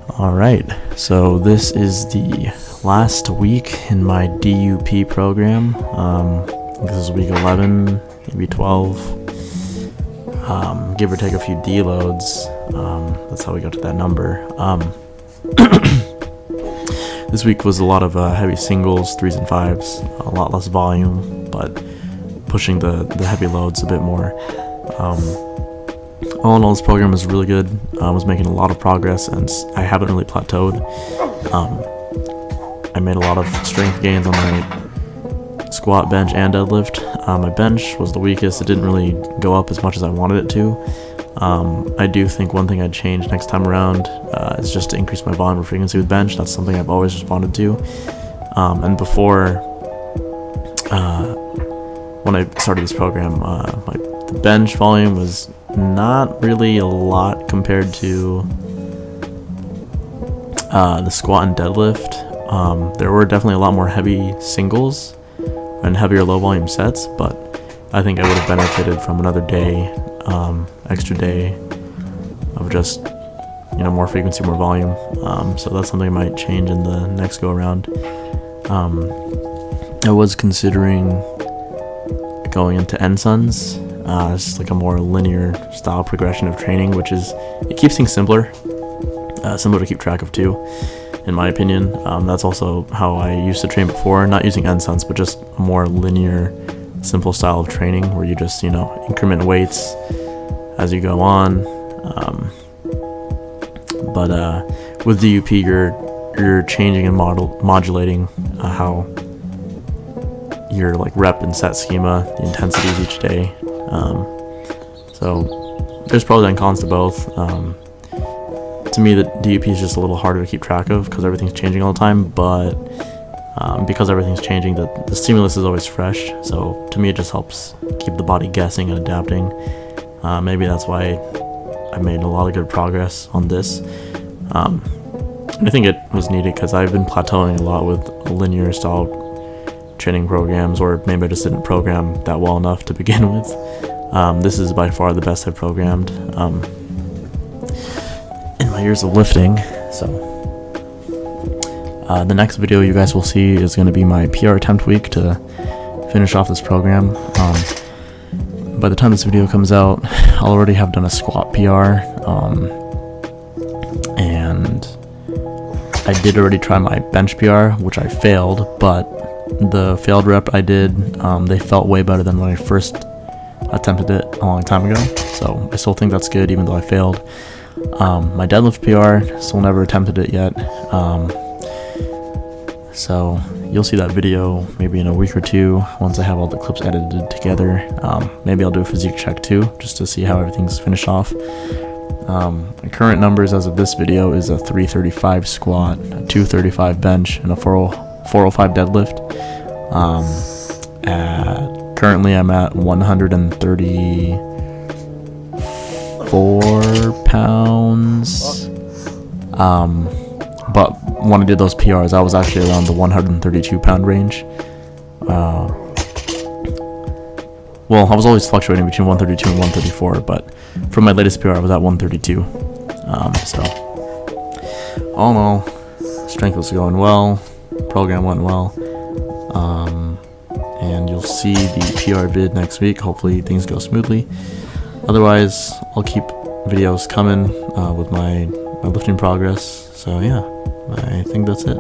Alright, so this is the last week in my DUP program. This is week 11, maybe 12, give or take a few deloads. That's how we got to that number. This week was a lot of heavy singles, 3s and 5s, a lot less volume, but pushing the heavy loads a bit more. All in all, this program is really good. I was making a lot of progress, and I haven't really plateaued. I made a lot of strength gains on my squat, bench, and deadlift. My bench was the weakest. It didn't really go up as much as I wanted it to. I do think one thing I'd change next time around is just to increase my volume or frequency with bench. That's something I've always responded to. And before, when I started this program, the bench volume was not really a lot compared to the squat and deadlift. There were definitely a lot more heavy singles and heavier low volume sets, but I think I would have benefited from another day, extra day of just more frequency, more volume. So that's something I might change in the next go around. I was considering going into NSUNs. It's just like a more linear style progression of training, it keeps things simpler to keep track of too, in my opinion. That's also how I used to train before, not using NSUNs, but just a more linear, simple style of training where you just increment weights as you go on. But with DUP, you're changing and modulating how your rep and set schema, the intensities each day. So there's pros and cons to both. To me, the DUP is just a little harder to keep track of because everything's changing all the time, but because everything's changing, the stimulus is always fresh. So to me, it just helps keep the body guessing and adapting. Maybe that's why I made a lot of good progress on this. And I think it was needed because I've been plateauing a lot with linear style training programs, or maybe I just didn't program that well enough to begin with. This is by far the best I've programmed in my years of lifting. So the next video you guys will see is going to be my PR attempt week to finish off this program. By the time this video comes out, I'll already have done a squat PR, and I did already try my bench PR, which I failed, but the failed rep I did, they felt way better than when I first attempted it a long time ago. So I still think that's good, even though I failed. My deadlift PR, still never attempted it yet. So you'll see that video maybe in a week or two once I have all the clips edited together. Maybe I'll do a physique check too, just to see how everything's finished off. My current numbers as of this video is a 335 squat, a 235 bench, and a 405 deadlift. Currently I'm at 134 pounds. But when I did those PRs, I was actually around the 132 pound range. Well, I was always fluctuating between 132 and 134, but for my latest PR, I was at 132. So all in all, strength was going well, program went well, and you'll see the PR vid next week. Hopefully things go smoothly. Otherwise, I'll keep videos coming with my lifting progress. So yeah, I think that's it.